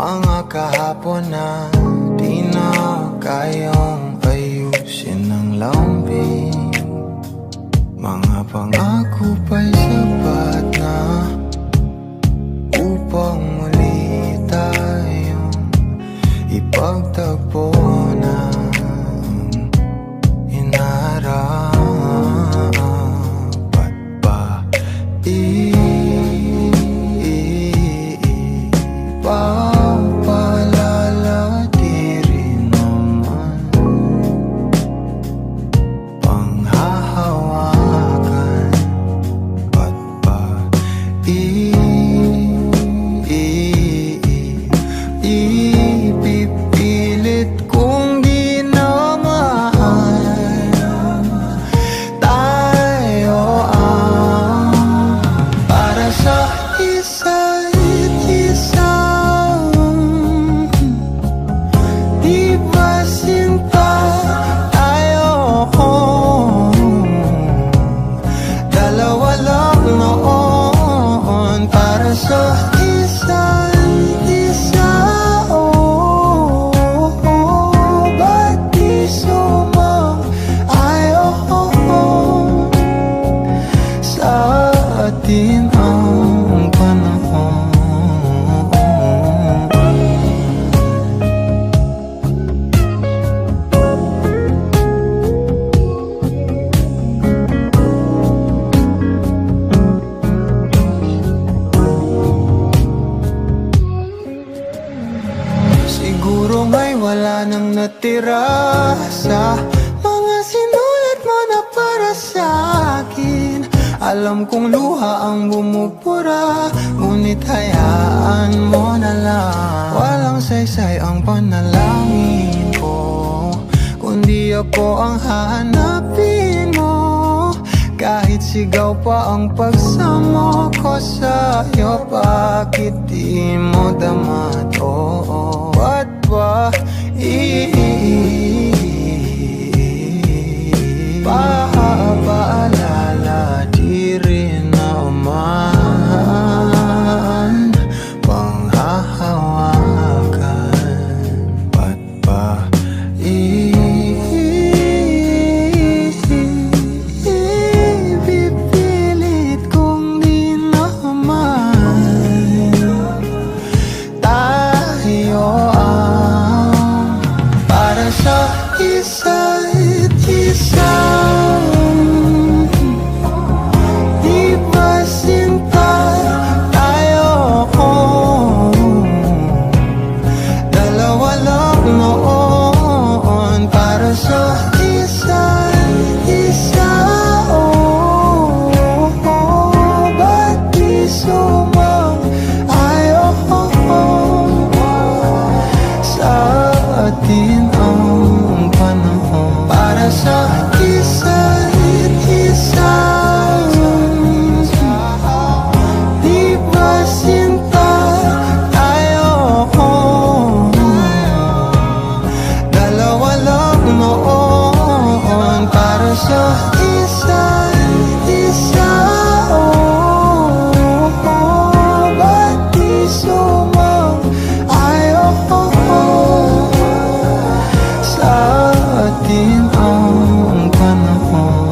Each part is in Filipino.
Mga kahapon na di na kayang ayusin ng lambing. Mga pangako pa'y sapat na upang muli tayong ipagtagpo ng inarapat pa. Ipapalala di rin naman panghahawakan at pa ipipilit kong di na mahal. Tayo ang para sa isa't isa. Di ba sinta tayo? Dalawa lang noon para sa isa't isa. Ba't di sumang-ayon sa atin ang panahon? Siguro nga'y wala nang natira sa mga sinulat mo na para sa akin. Alam kong luha ang bumupura, ngunit hayaan mo na lang. Walang saysay ang panalangin ko, kundi ako ang hahanapin mo. Kahit sigaw pa ang pagsamo ko sa'yo, bakit di mo dama to? Ba't ba ipapaalala di rin naman panghahawakan? Ba't ba ipipilit kong di naman tayo ang para sa isa't isa? Di ba sinta tayo? Dalawa lang noon para sa isa't isa. Ba't di sumang-ayon sa atin ang panahon para sa isa't isa? Di ba sinta tayo? Dalawa lang noon para sa isa't isa. Ba't di sumang-ayon sa atin ang panahon?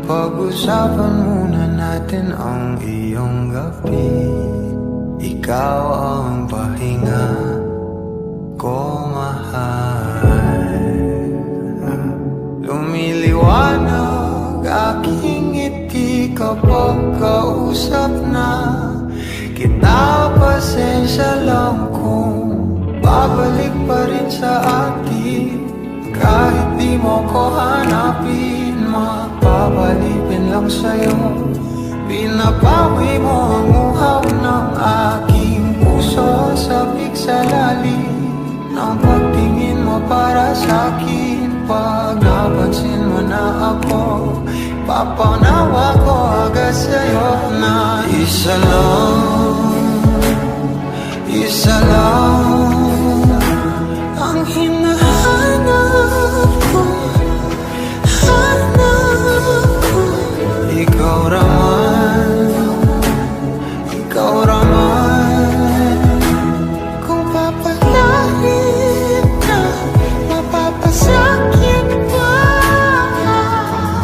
Pag-usapan muna natin ang iyong gabi. Ikaw ang pahinga ko, mahal. Lumiliwanag kapag kausap na kita. Pasensya lang kung babalik pa rin sa atin. Kahit di mo ko hanapin, mapabalipin lang sa'yo. Pinapawi mo ang uhaw ng aking puso. Sabik sa lalim ng pagtingin mo para sa'kin. Pag napansin mo na ako, papanawa ko agad sa'yo na isa lang ang hinahanap ko. Ikaw raman, kung papalarin na, mapapasakit pa.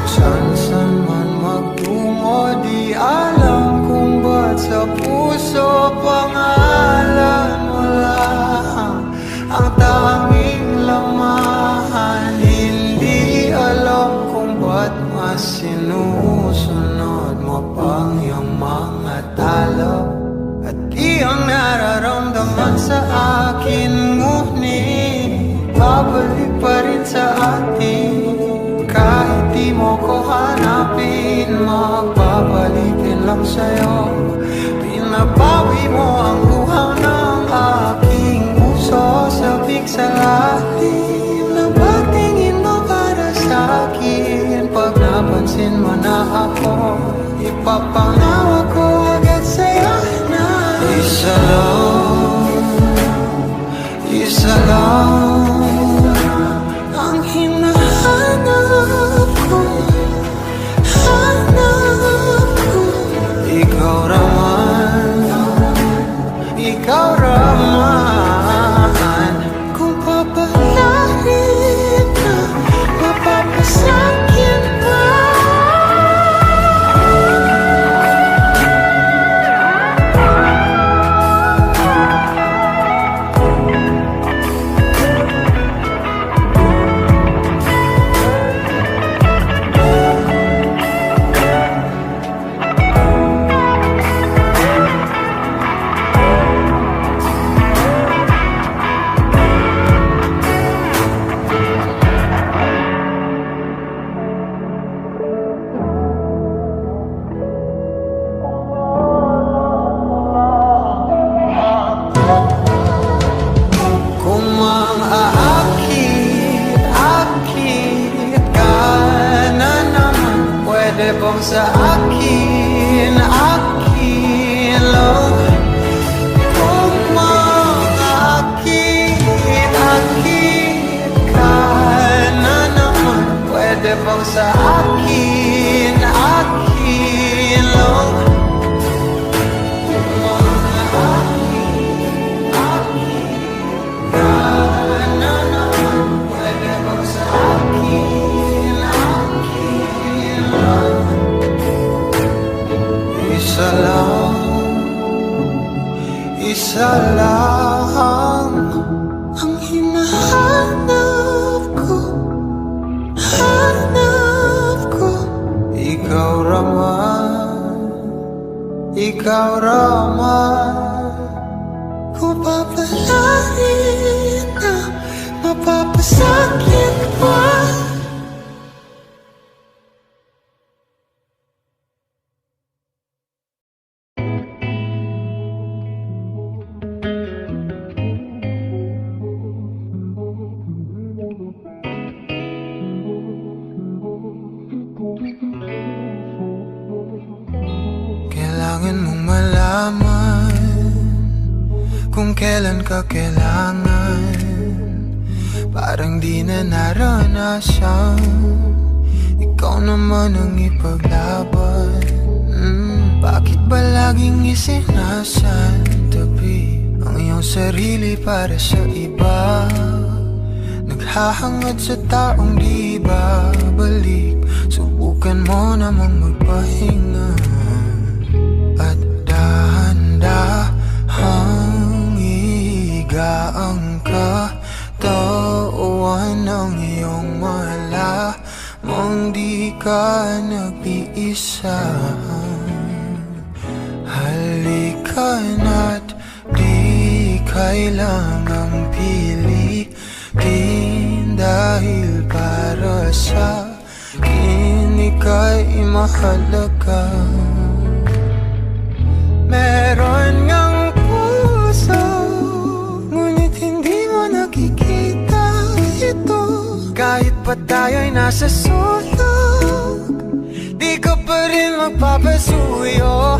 Saan man magtungo, di alam kung ba't sa puso pangalan mo lang ang tanging laman. Hindi alam kung ba't mas sinusunod mo pang iyong mga talo. At iyong nararamdaman sa akin, ngunit babalik pa rin sa atin. Kahit di mo ko hanapin, magbabalikin lang sa'yo. Pinapawi mo ang luhaw ng aking puso. Sabik sa lalim ng pagtingin mo para sa'kin. Pag napansin mo na ako, ipapangawa ko agad sa'yo na isa lang ang hinahanap ko. Ikaw raman, kung papalarin na, mapapasakit pa. Sa akin lang. Kung maakit ka na naman, pwede bang sa akin lang. Kung maakit ka na naman, pwede bang sa akin lang. Isa lang ang hinahanap ko. Ikaw raman, kung papalarin na, mapapasakit pa. Kailangan mong malaman kung kailan ka kailangan. Parang di na naranasan, ikaw naman ang ipaglaban. Bakit ba laging isinasantabi ang iyong sarili para sa iba? Naghahangad sa taong di babalik. Subukan mo namang magpahinga at dahan-dahang igaang katawan ng iyong malamang di ka nag-iisa. ka na't di kailangang pilitin, dahil para sa akin ika'y mahalaga. Meron ngang puso, ngunit hindi mo nakikita ito. Kahit pa tayo'y nasa sulok, di ka pa rin magpapasuyo.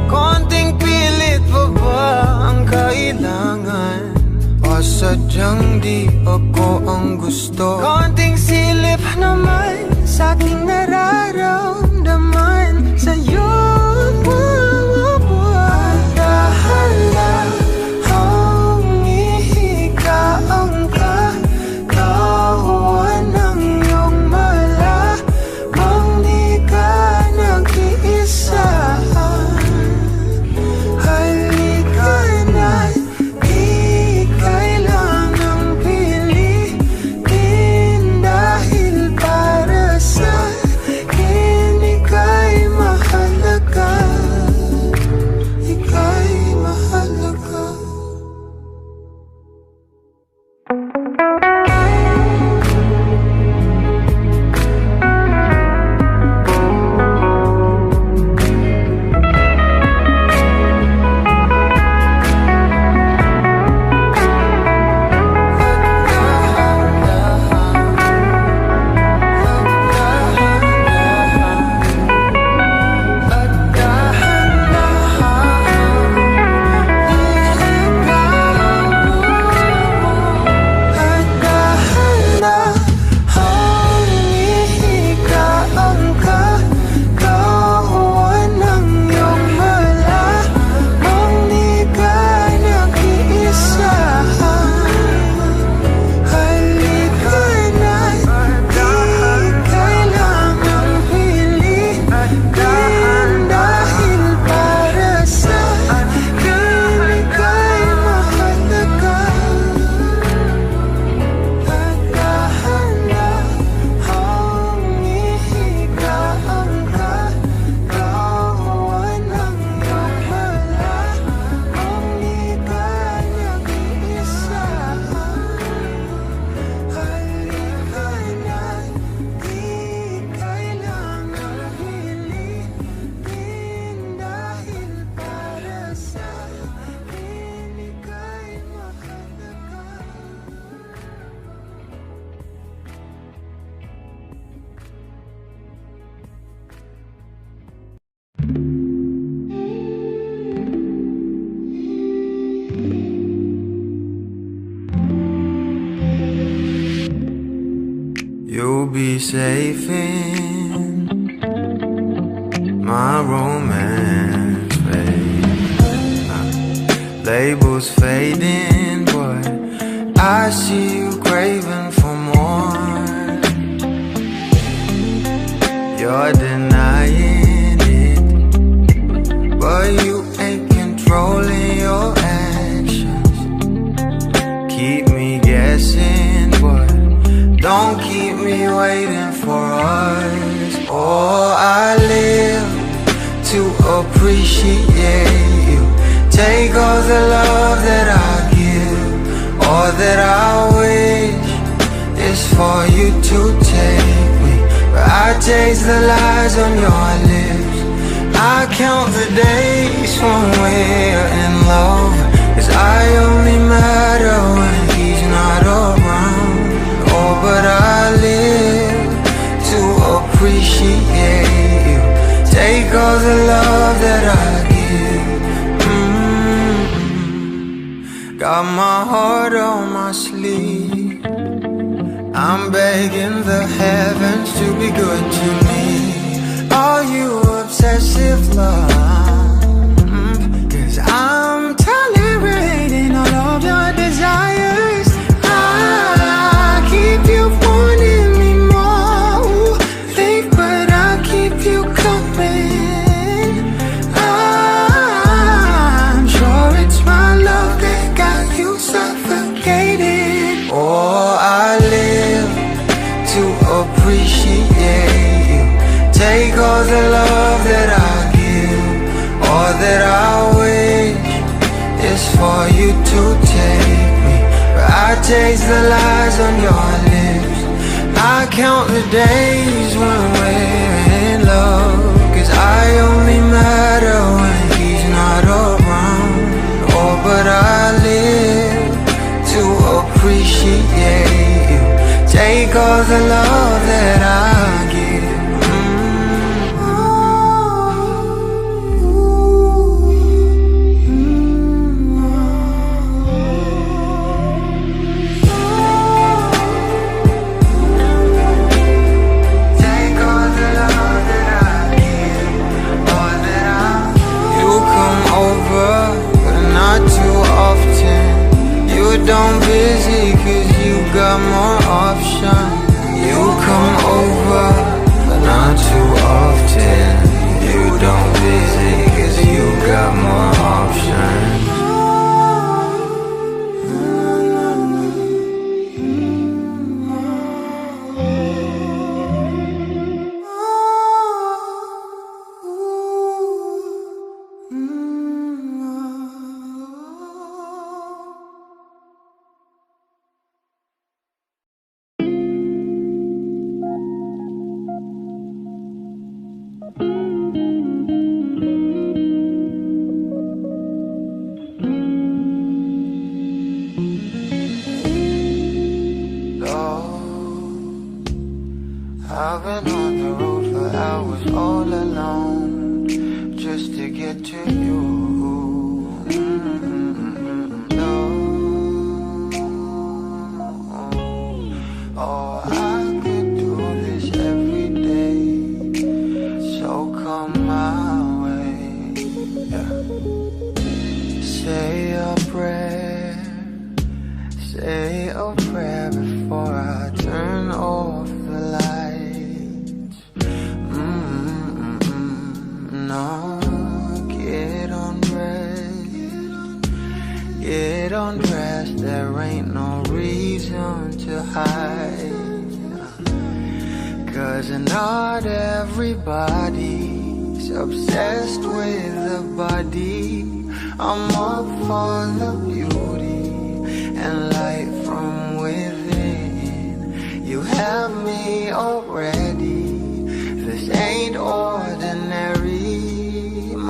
Konting pilit pa ba ang kailangan? O sadyang di ako ang gusto? Konting silip naman sa aking nararamdaman sa'yo. You'll be safe in my romance, babe. Labels fading, but I see you craving for more. You're denying it, but you ain't controlling your actions. Keep me guessing, but don't keep me waiting for us. Oh, I live to appreciate you. Take all the love that I give, all that I wish is for you to take me. But I taste the lies on your lips. I count the days when we're in love, 'cause I only matter when he's not around. Oh, but I live to appreciate you. Take all the love that I give. Got my heart on my sleeve. I'm begging the heavens to be good to me. Are you obsessive love? 'Cause I'm tolerating all of your desires. I keep you wanting me more, think, but I keep you coming. I'm sure it's my love that got you suffocated. Oh, I live to appreciate you. Take all the love that I give, to take me, but I taste the lies on your lips. I count the days when we're in love, 'cause I only matter when he's not around. Oh, but I live to appreciate you. Take all the love that I give. Don't busy 'cause you got more options. You come over, but not too often. You don't busy 'cause you got more options. I've been on the road for hours all alone, just to get to you. No. Oh, I could do this every day, so come my way. Yeah. Say a prayer, say a prayer before I turn off the light. No, get undressed, there ain't no reason to hide. 'Cause not everybody's obsessed with the body. I'm up for the beauty and light from within. You have me already, this ain't ordinary.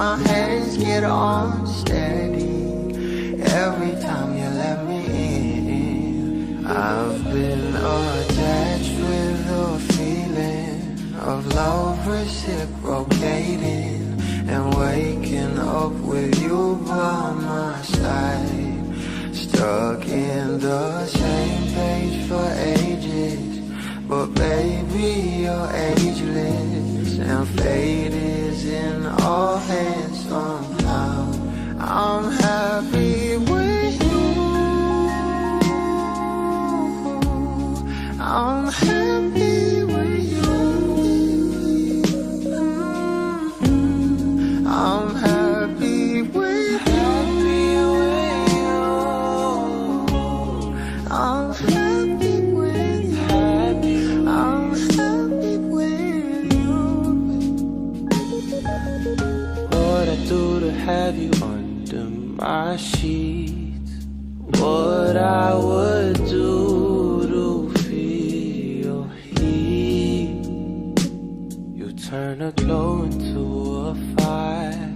My hands get unsteady every time you let me in. I've been attached with the feeling of love reciprocating, and waking up with you by my side. Stuck in the same page for ages, but baby you're ageless, and fate is in our hands somehow. I'm happy with you. I'm happy with you. I'm happy with you. I'm happy with you. I'm happy with you. What I do to have you under my sheets, what I would do to feel your heat. You turn a glow into a fire,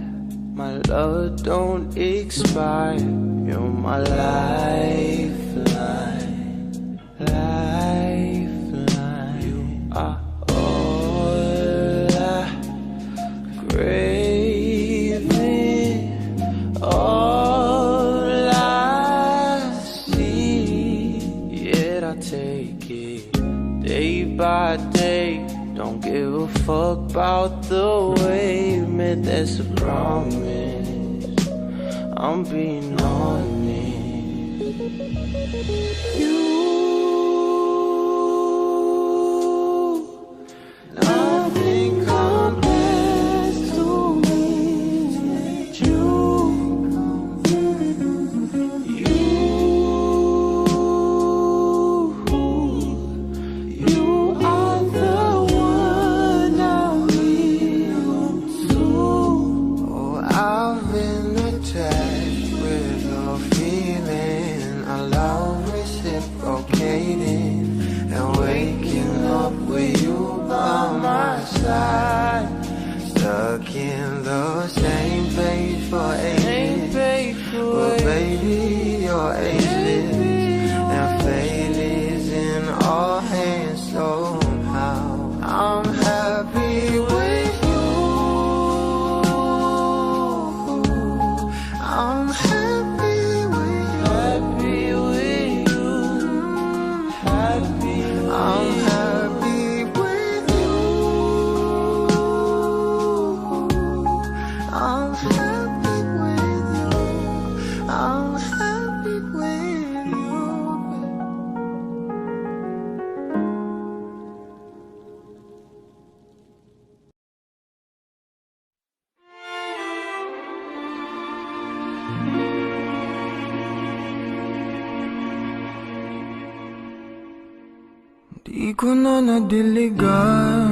my love don't expire. You're my lifeline, lifeline. You are all I craving, all I see. Yet I take it day by day. Don't give a fuck about the way, man, that's a promise. I'm being honest. You, nothing compares to me. You, you are the one I want to. Oh, I've been attached with a feeling somehow. I'm happy with you. I'm happy with you. Happy with you. Happy. I'm happy with you. I'm happy with you. I'm happy with you. Di ko na nadiligan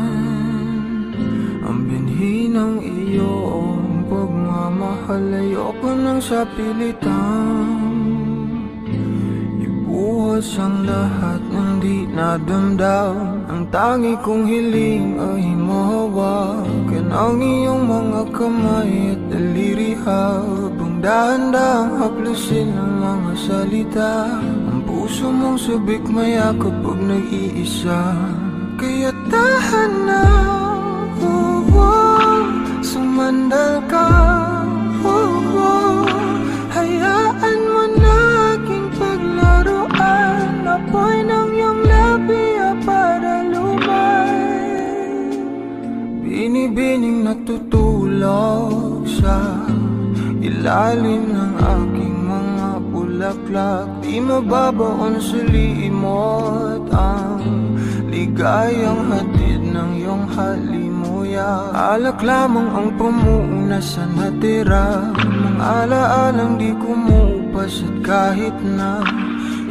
ang binhi ng iyong pagmamahal. Ayoko nang sa pilitan ibuhos ang lahat ng di nadamdam. Ang tangi kong hiling ay mahawakan ang iyong mga kamay at daliri habang dahan-dahang haplusin ang mga salita. Ang puso mong sabik maya kapag nag-iisa. Kaya tahan na, sumandal ka, hayaan mo na aking paglaruan. Apoy ng iyong labi para lumay. Binibining natutulog sa ilalim ng aking mga bulaklak. Di mababaon sa limot ang ligayang hatid ng iyong halimuyak. Alak lamang ang pamuuna sa natira, mga alaalang di kumupas. At kahit na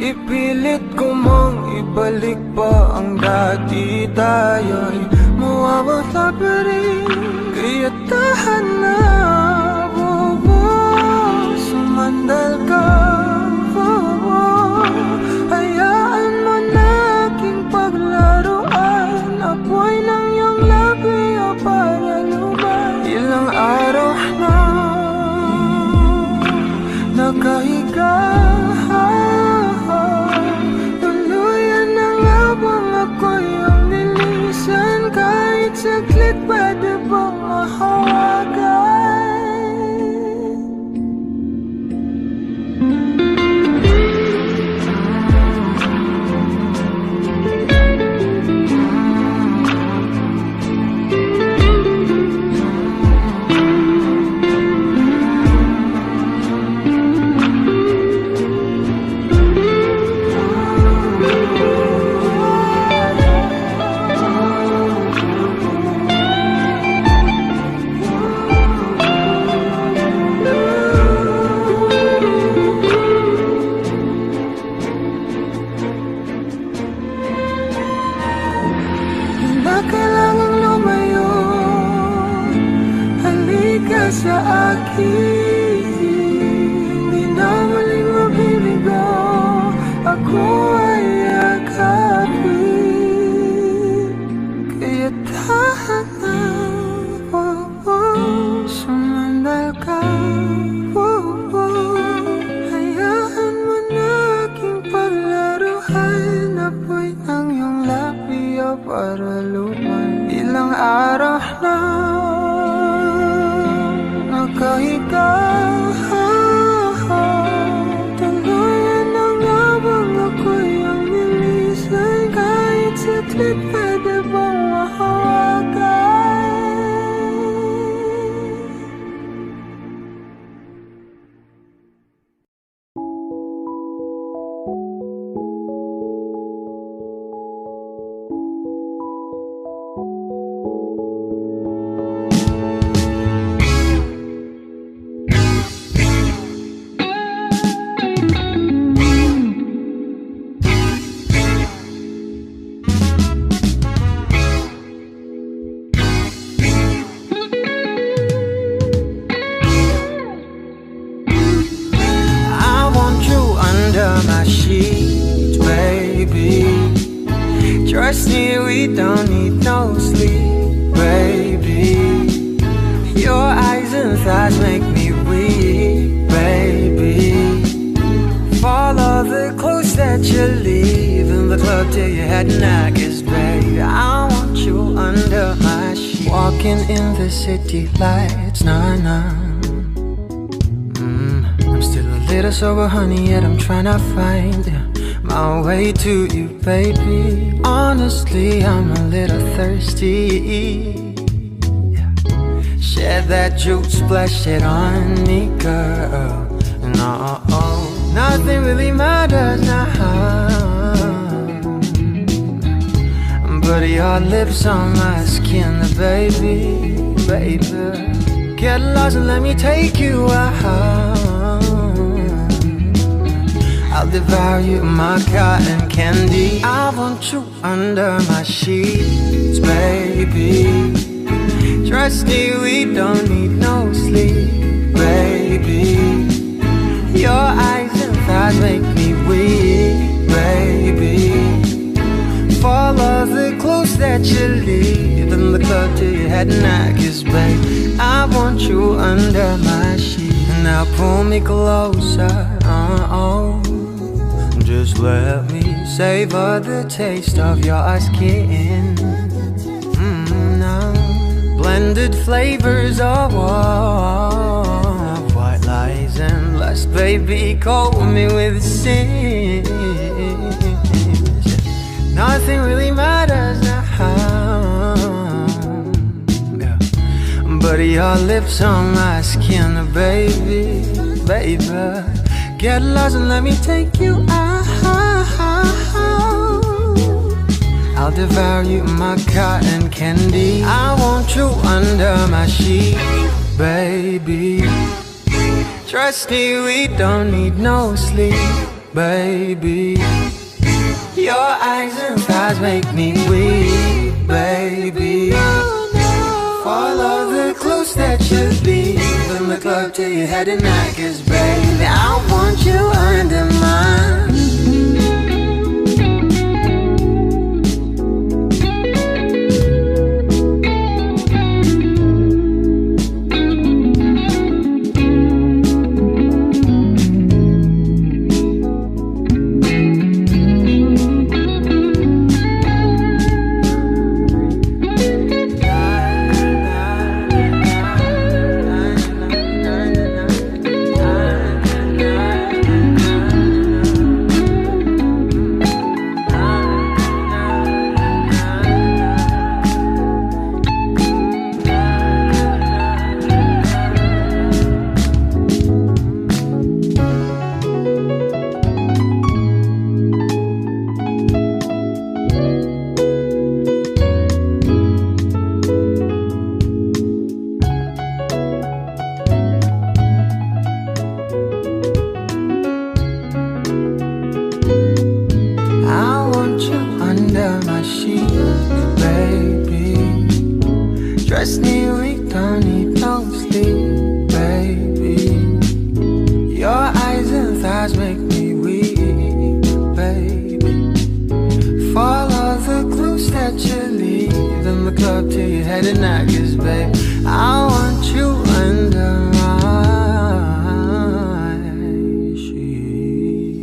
ipilit ko mang ibalik pa ang dati, tayo'y mawawala pa rin. Kaya tahan na, sumandal ka, hayaan mo na aking paglaruan. Apoy ng iyong labi para lumay. Ilang araw na nakahiga, tuluyan na nga bang ako'y ang nilisan. Kahit saglit pwede bang mahawagan? Sa akin, di na muling mabibigo. Ako ay yakapin. Kaya tahan na, sumandal ka, hayaan mo na aking paglaruan. Apoy ng iyong labi para lumay. Ilang araw na nakahiga, tuluyan na nga bang ako'y ang nilisan. Kahit saglit pwede bang mahawagan? My sheets, baby. Trust me, we don't need no sleep, baby. Your eyes and thighs make me weak, baby. Follow the clothes that you're leaving the club till your head and I kiss, baby. baby, I want you under my sheet. Walking in the city lights, nah. I'm still a little sober, honey, yet I'm tryna find my way to you, baby. Honestly, I'm a little thirsty. Share that juice, splash it on me, girl. No, nothing really matters now, but your lips on my skin, baby. Get lost and let me take you out. I'll devour you, my cotton candy. I want you under my sheets, baby. Trust me, we don't need no sleep, baby. Your eyes and thighs make me weak, baby. Follow the clues that you leave in the club till your head and neck is, babe. I want you under my sheet. Now pull me closer, just let me savor the taste of your skin. Blended flavors of white lies and lust, baby, coat me with sin. Nothing really matters now, but your lips on my skin, baby. Get lost and let me take you out. I'll devour you, my cotton candy. I want you under my sheet, baby. Trust me, we don't need no sleep, baby. Your eyes and thighs make me weak, baby. Follow the clues that you leave in the club till your head and neck is, baby. I want you under mine. Trust me, we don't need no sleep, baby. Your eyes and thighs make me weak, baby. Follow the clues that you leave in the club till your head and neck is, babe. I want you under my sheet.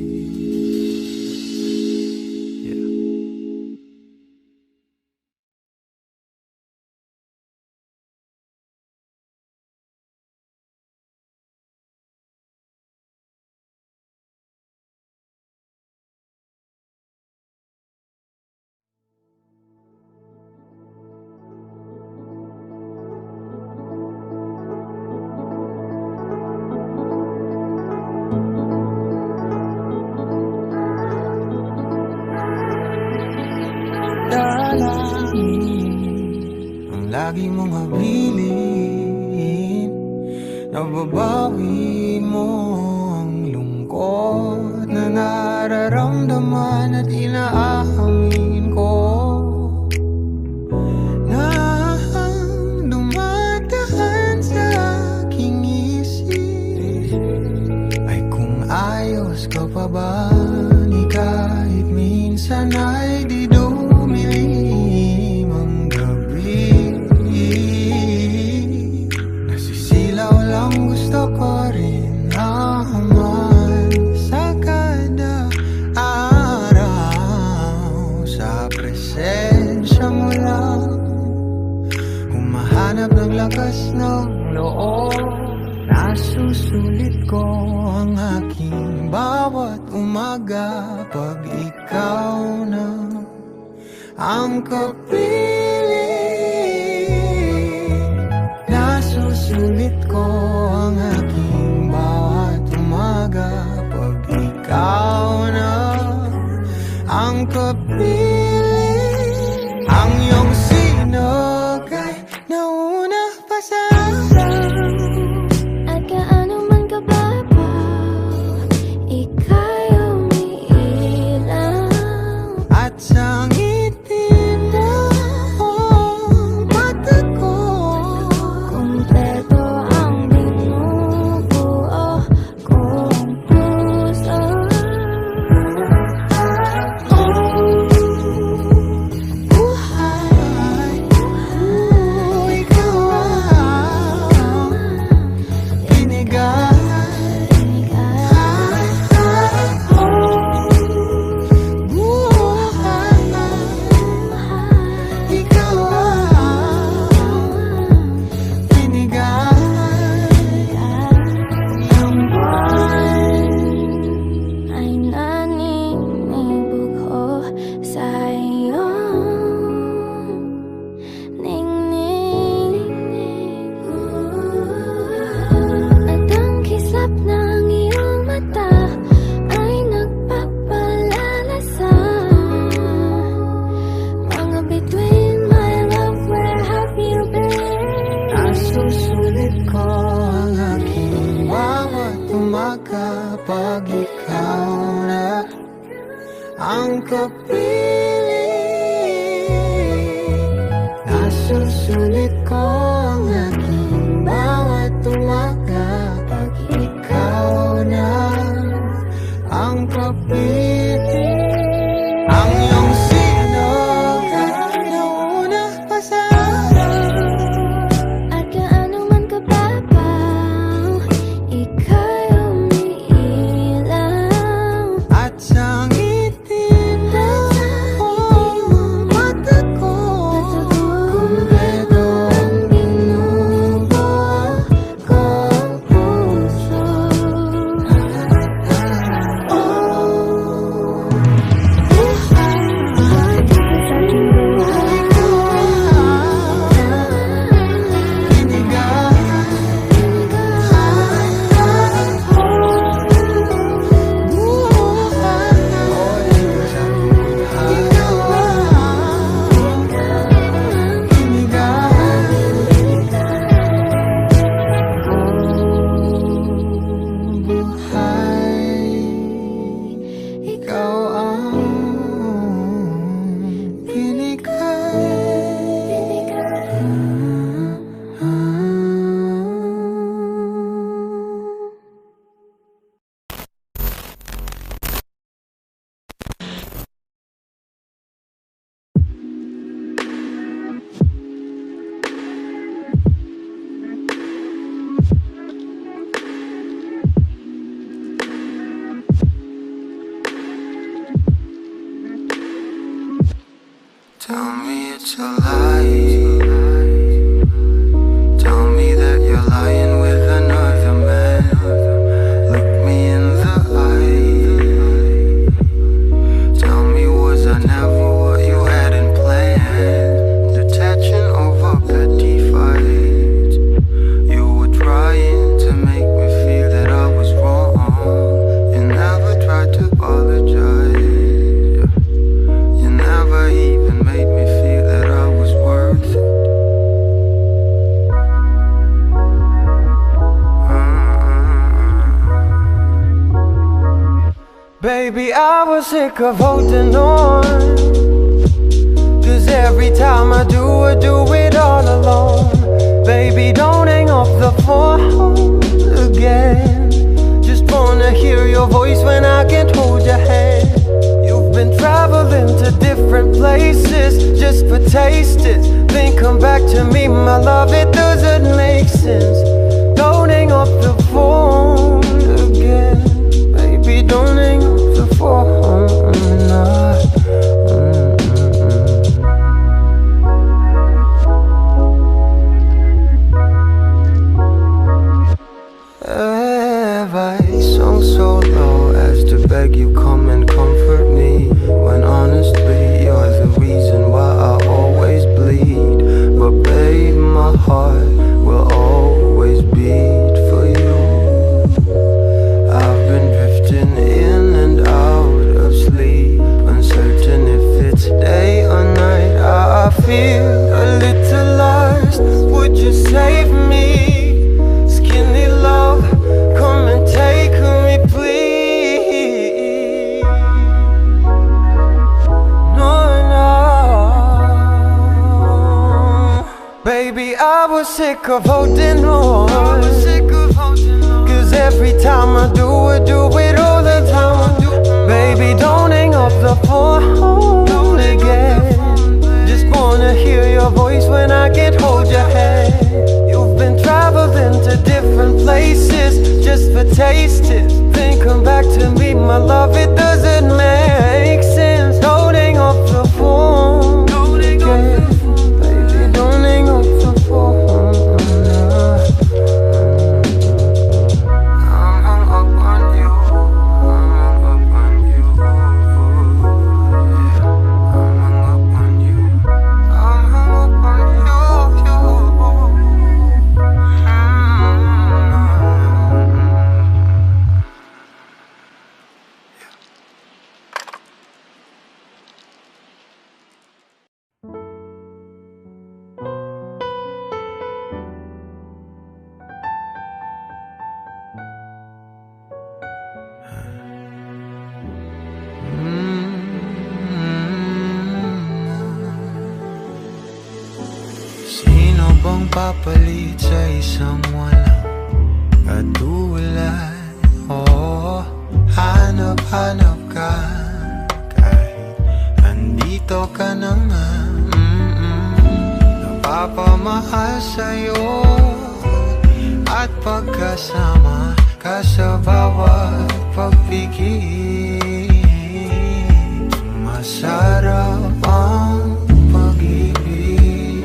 Yeah. Dalangin ang lagi mong habilin, nababawi mo ang lungkot na nararamdaman at inaamin ko, na dumadaan sa aking isip ay kung ayos ka pa ba, ni kahit minsan ay di dumilim ang gabi. Nasisilaw lang, gusto ko rin naman sa kada araw sa presensya mo lang. Humahanap ng lakas ng loob. Nasusulit ko ang aking bawat umaga pag ikaw na ang kapiling. Nasusulit ko ang aking bawat umaga pag ikaw na ang kapiling. Ang iyong sinog ay nauna pa sa at gaano man kababaw, ika'y umiilaw. at sa ngiti mo mata ko. Kumpleto ang binubuo kong puso. Buhay, ikaw ang binigay. Buhay, ikaw ang binigay. Ang buwan ay naninibog ko sa iyong ningning. At ang kislap ng iyong mata ay nagpapalala sa mga bituin. My love, where have you been? Nasusulit ko ang aking bawat umaga pag ikaw na ang kapiling. Nasusulit ko ang aking bawat umaga pag ikaw na ang kapiling. Ang iyong sinog ay nauna pa sa At gaano man kababaw, ika'y umiilaw. at sa ngiti mo mata ko. Kumpleto ang binubuo kong puso. Ikaw ang binigay. Tell me it's a lie. Tell me that you're lying with another man. Look me in the eye. Tell me, was I never what you hadn't planned? Detaching over petty fights. You were trying to make me feel that I was wrong. You never tried to apologize. You never even made me feel that I was worth it. Baby, I was sick of holding on. 'Cause every time I do it all alone. Baby, don't hang up the phone again. Just wanna hear your voice when I can't hold your hand. You've been traveling to different places just for tastes. Then come back to me, my love, it doesn't make sense. Don't hang up the phone again. Baby, don't hang up the phone. Nah. I was sick of holding on. Cause every time I do it all the time. Baby, don't hang up the phone again. Just wanna hear your voice when I can't hold your hand. You've been traveling to different places just for tastes. Then come back to me, my love, it doesn't make sense. Don't hang up the phone. Yeah. Baby, don't hang up the phone. I'm hung up on you. I'm hung up on you. I'm hung up on you. I'm hung up on you. Sino bang papalit sa isang walang katulad? Oh, hanap-hanap ka kahit andito ka na nga. Napapamahal sa'yo at pagkasama ka sa bawat pagpigil. Masarap ang pag-ibig.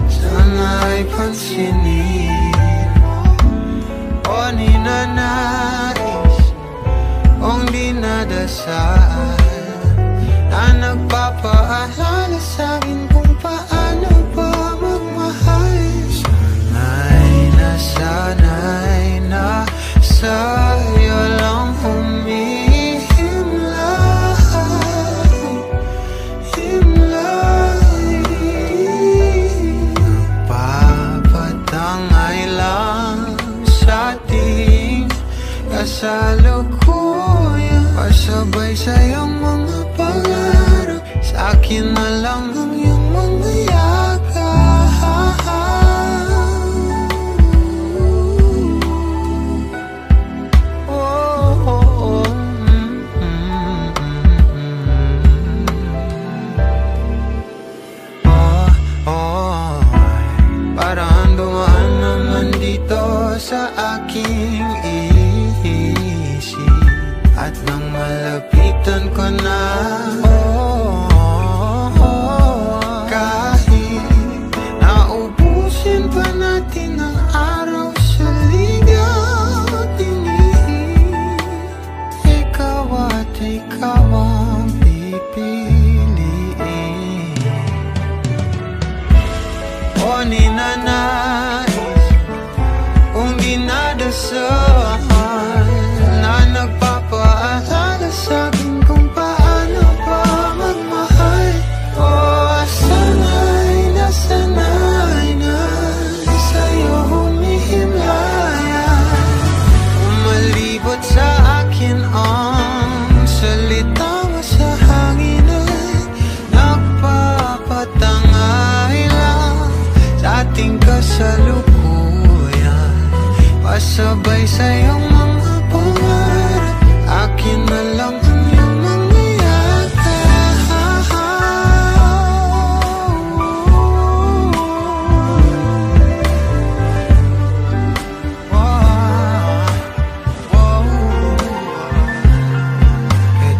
Sana ay pansinin mo o ninanais kung dinadasal na nagpapaalala sa'kin kung paano ba magmahal. Sana'y sa'yo lang himlay. Nagpapatangay lang sa'ting kasalukuyan. Pasabay sa'yong mga pangarap, sa'kin na lang ang iyong mga yakap. Parang dumaan naman dito sa aking isip. At nang malapitan ko na, kahit naubusin pa natin ang araw sa ligaw at inihip, ikaw at ikaw ang pipiliin. O ninanais kung dinadasal na nagpapaalala sa'kin kung paano ba magmahal. O sana'y nasanay na sa'yo humihimlayan. Umalibot sa akin ang salita mo sa hanginan. Nagpapatangay lang sa ating kasalukuyan. Pasabay sa'yong mga pangarap, akin na lang ang iyong mga yakap.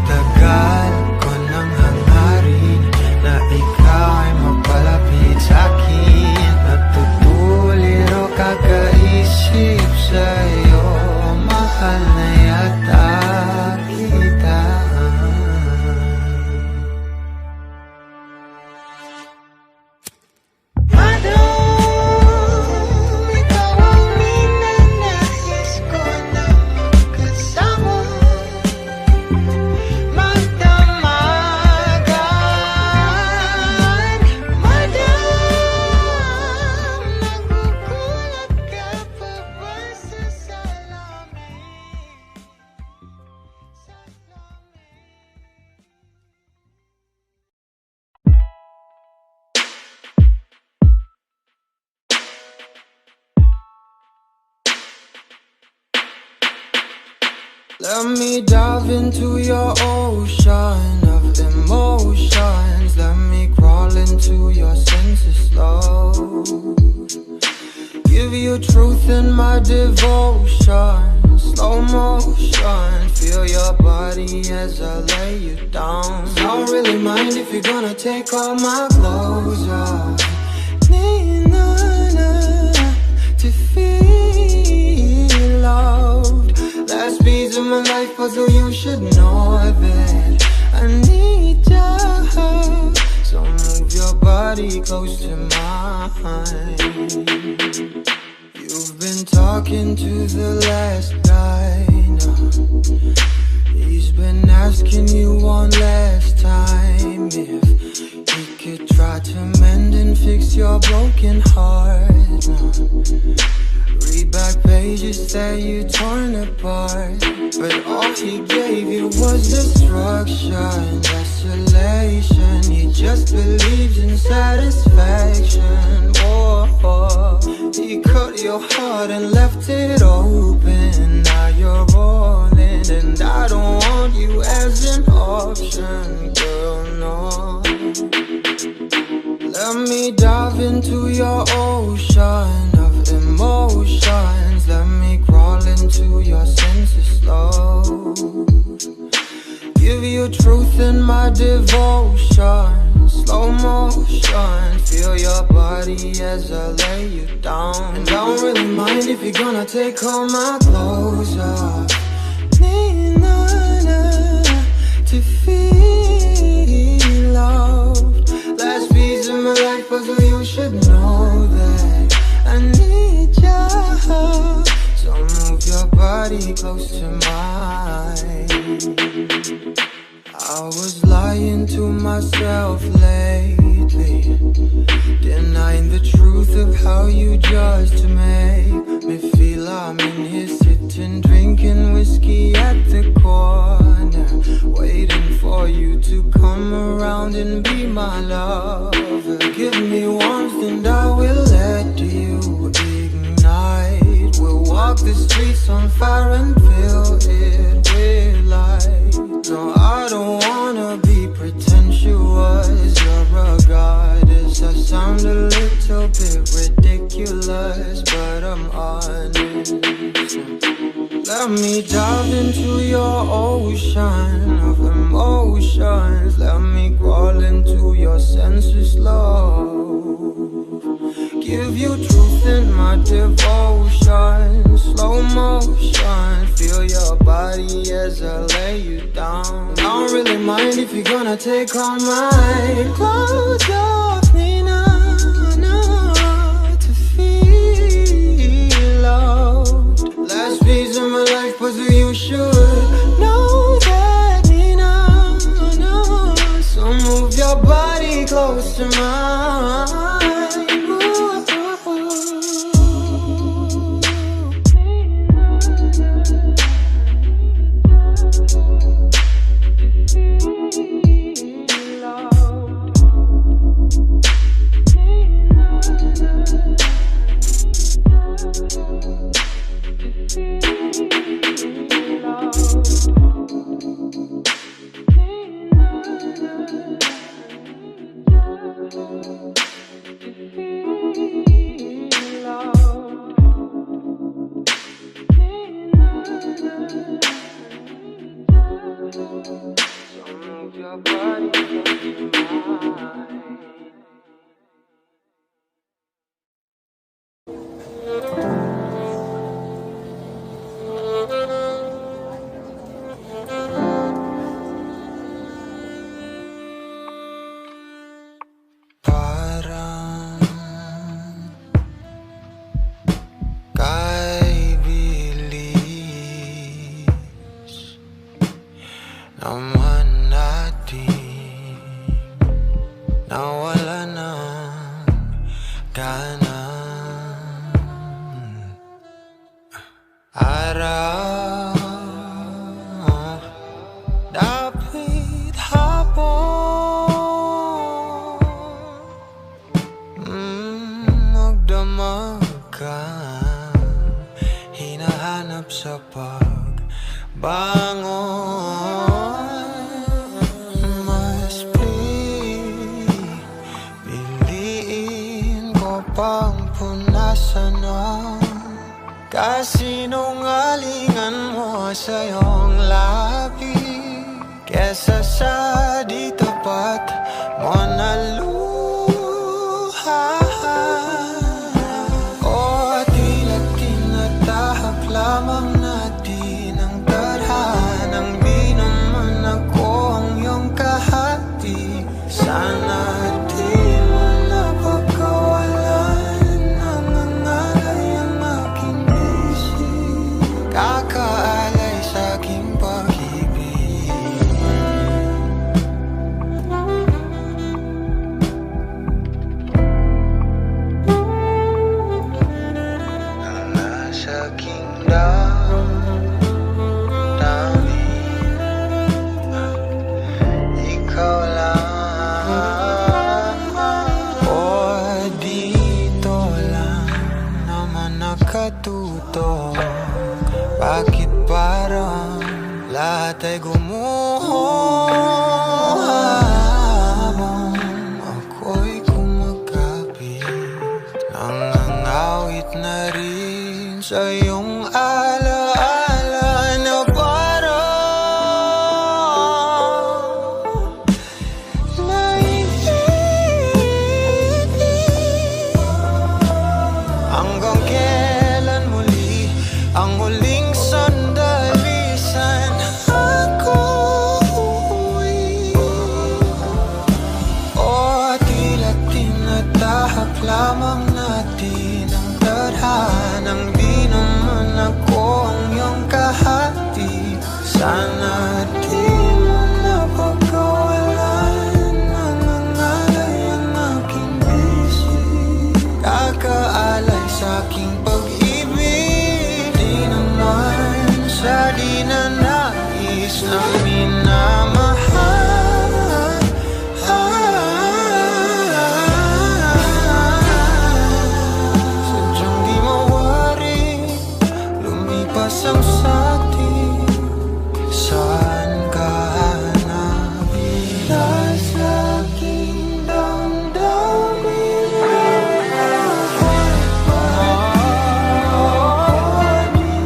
Tagal ko nang hangarin na ikaw ay mapalapit sa'kin. Natutuliro kakaisip sa'yo, Let me dive into your ocean of emotions. Let me crawl into your senses slow. Give you truth in my devotion. Slow motion. Feel your body as I lay you down. Don't really mind if you're gonna take all my clothes off. Need none to feel loved. Last piece of my life puzzle, you should know that I need you. So move your body close to mine. You've been talking to the last guy now. He's been asking you one last time if he could try to mend and fix your broken heart now. Read back pages that you torn apart, but all he gave you was destruction, desolation. He just believes in satisfaction. Oh, he cut your heart and left it open. Now you're rolling, and I don't want you as an option, girl, no. Let me dive into your ocean of emotions. Let me crawl into your senses slow. Give you truth in my devotion. Slow motion. Feel your body as I lay you down. And I don't really mind if you're gonna take all my clothes off. Need none to feel loved. Last piece of my life puzzle, you should know that I need you. So move your body close to mine. I was lying to myself lately, denying the truth of how you just make me feel. I'm in here sitting, drinking whiskey at the corner, waiting for you to come around and be my lover. Give me warmth and I will let you ignite. We'll walk the streets on fire and fill it with light. No, I don't wanna be pretentious. You're a goddess. I sound a little bit ridiculous, but I'm honest. Let me dive into your ocean of emotions. Let me crawl into your senses slow. Give you truth in my devotion. Slow motion. Feel your body as I lay you down. I don't really mind if you're gonna take all my clothes off. Nina, to feel loved. Last piece of my life puzzle, you should know that. Nina, so move your body close to mine. Must be piliin ko pang punasan ang kasinungalingan mo sa iyong labi kesa sa di tapat mo na luha. O tila tinatahak lamang natin ang tadhanang di naman ako ang iyong kahati. Sana di mo napagkawalan ang ngangalay ang aking isip, kakaalay sa aking pag-ibig. Ang nasa aking damdamin, ikaw lang. O dito lang naman nakatuto, bakit parang lahat ay gumuho habang ako'y kumakapit, nangangawit na rin sa iyong alaala na parang naiinip. Hanggang kailan muli ang huling sandali sana ako uuwi? O tila tinatahak lamang natin ang tadhanang di naman ako ang iyong kahati. Sana di mo napagkawalan ang ngangalay ang aking isip, kakaalay sa aking pag-ibig. Di naman sa di na nais na minamahal. Sadyang di mawari lumipas ang satin. Saan ka hanapin? Nasa aking damdamin.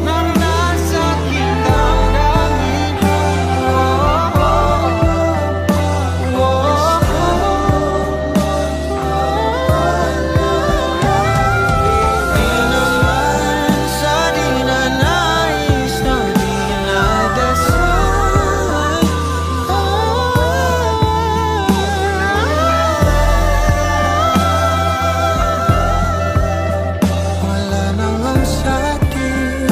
Nang nasa aking damdamin. Di naman sa di na nais na dinadasal. Wala nang ang satin,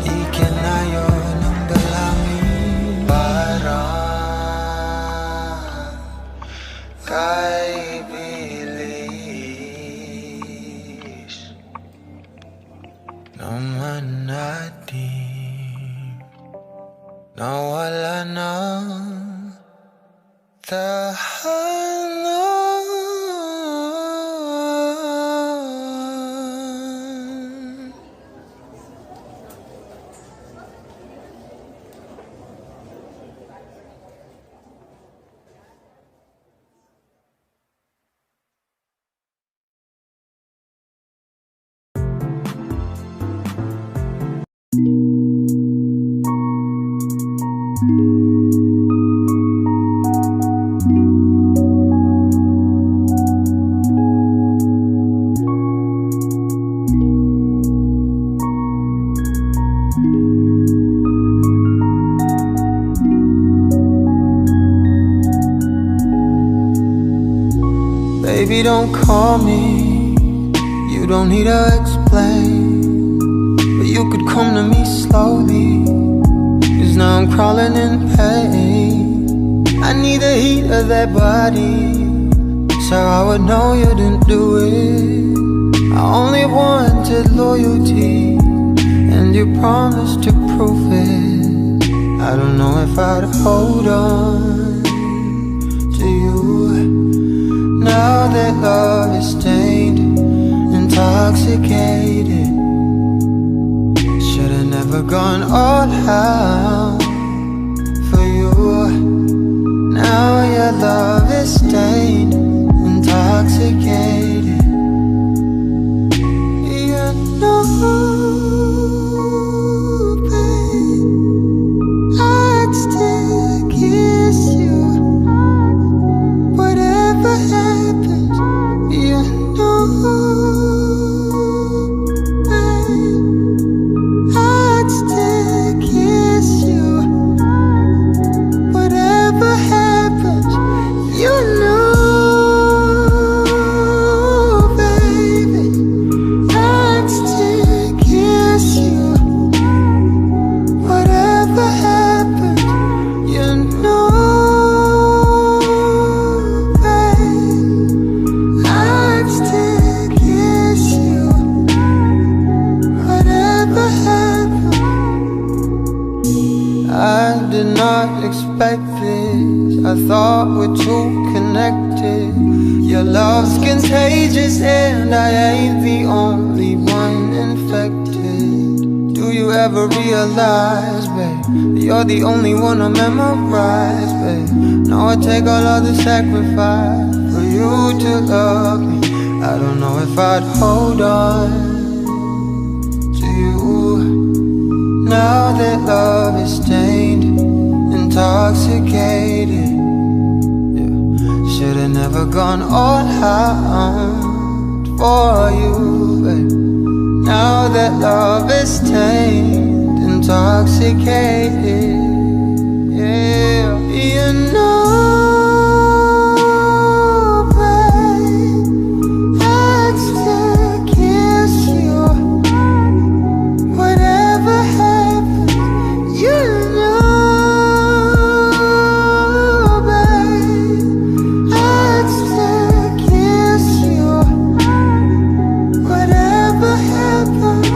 ikinayo ng dalangin para kay bilis naman natin nawala ng tahanan. Baby, don't call me, you don't need to explain, but you could come to me slowly, 'cause now I'm crawling in pain. I need the heat of that body, so I would know you didn't do it. I only wanted loyalty, and you promised to prove it. I don't know if I'd hold on to you now that love is stained, intoxicated. Should've never never gone all out for you. Now your love is stained, intoxicated. You know, babe, I'd still kiss you. Whatever happens, you know, babe, I'd still kiss you. Whatever happens, you know, baby, I'd still kiss you. Whatever happens, you know, babe, I'd still kiss you. Whatever happens. I did not expect this. I thought we're too connected. Your love's contagious and I ain't the only one infected. Do you ever realize, babe, that you're the only one I memorize, babe? Now I take all of the sacrifice for you to love me. I don't know if I'd hold on to you. Now that love is stained, intoxicated. Yeah. Should've never gone all out for you, babe. Now that love is stained, intoxicated. Yeah, you know, babe, I'd still kiss you. Whatever happens, you know, babe, I'd still kiss you. Whatever happens,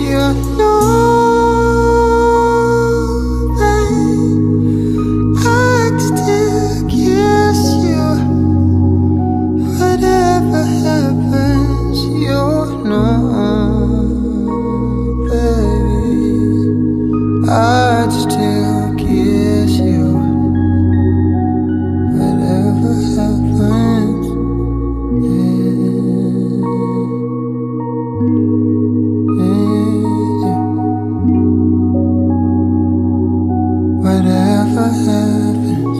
you know, babe, I'd still kiss you. Whatever happens, you know, baby, I'd still kiss you. Whatever happens, whatever happens.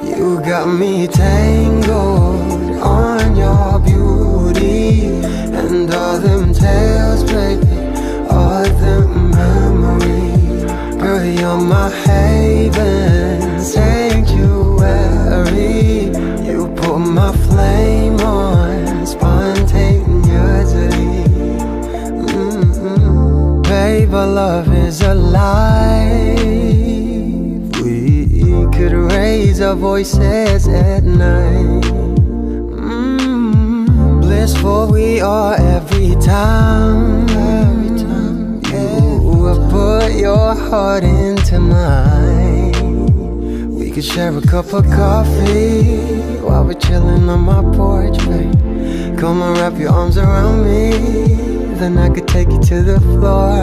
You got me tangled on your beauty and all them tales, baby, all them memories. Girl, you're my haven, sanctuary. You put my flame on spontaneously. Babe, our love is alive. We could raise our voices at night. Blissful we are every time. You have put your heart into mine. We could share a cup of coffee while we're chilling on my porch, babe. Come and wrap your arms around me, then I could take you to the floor.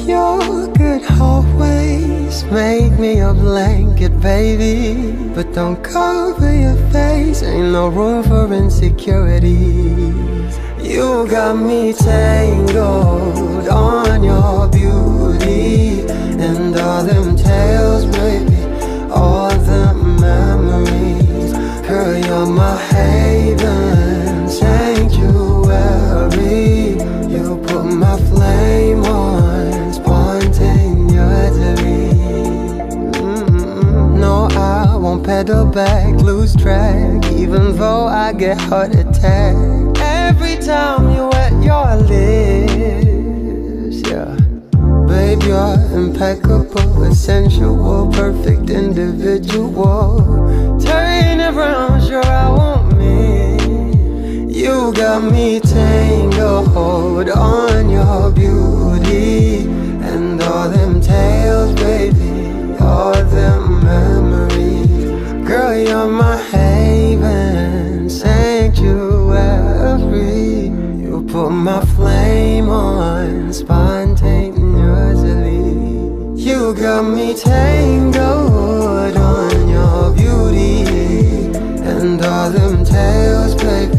Your good always make me a blanket, baby, but don't cover your face, ain't no room for insecurities. You got me tangled on your beauty and all them tales, baby, all them memories. Girl, you're my haven, sanctuary. You put my flame on spontaneously. No, I won't pedal back, lose track, even though I get heart attack every time you wet your lips, yeah. Babe, you're impeccable, essential, perfect individual. Turn around, sure I won't miss. You You got me tangled on your beauty and all them tales, baby, all them memories. Girl, you're my haven, sanctuary. You put my flame on spontaneously. You got me tangled on your beauty and all them tales, baby,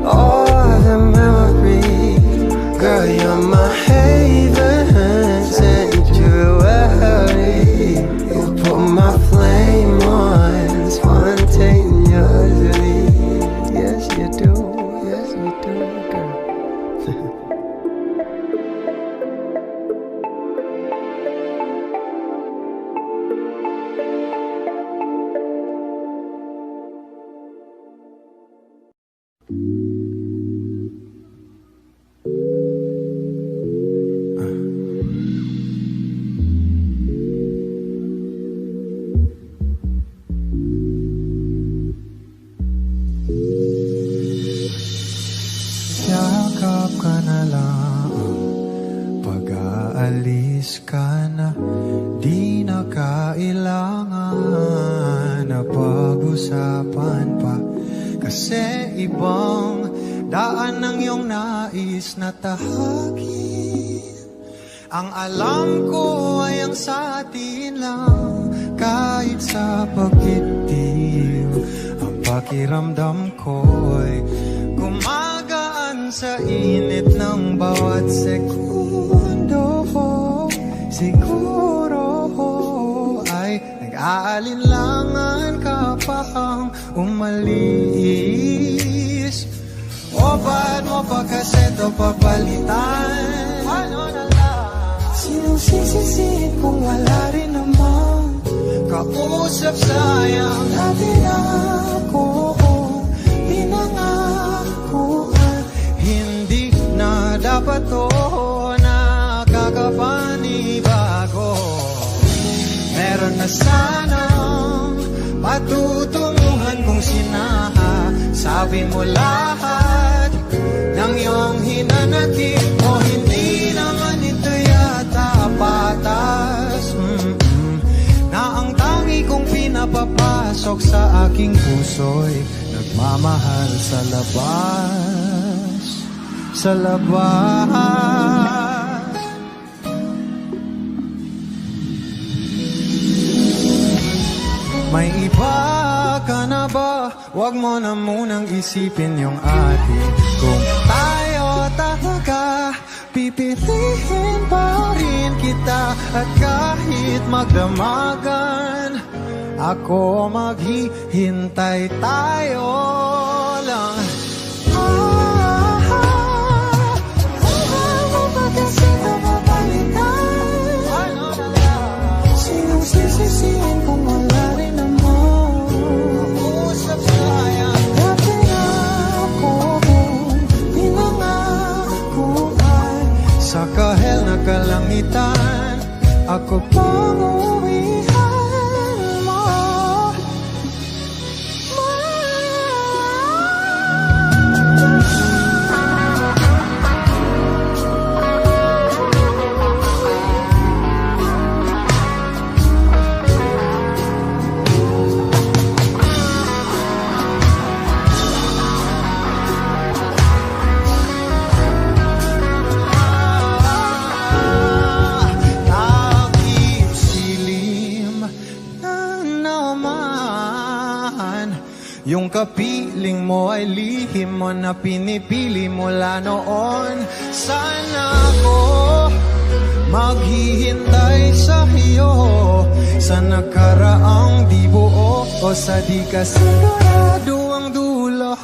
all the memories. Girl, you're my haven, sanctuary. You put my flame on spontaneously. Yes, you do. Yes, you do, girl. Yakap ka na lang, pag-aalis ka na, di na kailangan na pag-usapan pa. Kasi ibang daan ng iyong nais na tahakin. Ang alam ko ay ang sa atin lang, kahit sa pagkitiw. Ang pakiramdam ko'y gumagaan sa init ng bawat segundo. Siguro ay nag-aalinlangan ka pang umalis. O ba't mo pa kasi ito papalitan? Ano na lang? Sinong sisisihin kung wala rin namang kausap? Sayang natin ako pinangakuan. Hindi na dapat to nakakapanibago. Meron na sanang patutunguhan kung sinasabi mo lahat ng iyong hinanakit. O hindi naman ito yata patas na ang tangi kong pinapapasok sa aking puso'y nagmamahal sa labas. Sa labas. May iba ka na ba? Huwag mo na munang isipin yung atin. Kung tayo talaga, pipiliin pa rin kita. At kahit magdamagan, ako maghihintay, tayo lang. Sisisihin kung wala rin namang kausap. Sayang dati ako pinangakuan. Sa kahel na kalangitan, ako pang uwihan mo. Yung kapiling mo ay lihim mo na pinipili mula noon. Sana ako maghihintay sa iyo sa nakaraang di buo o sa di kasigurado ang dulo.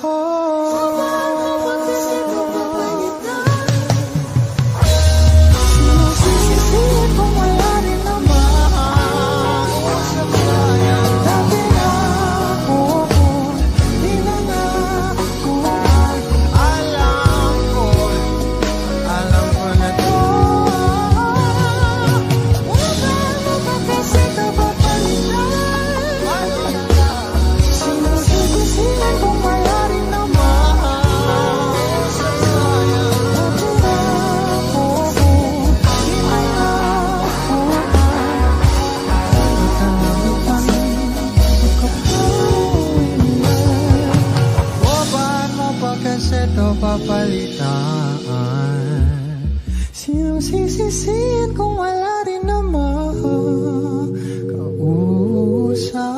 sisisihin kung wala rin naman kausap?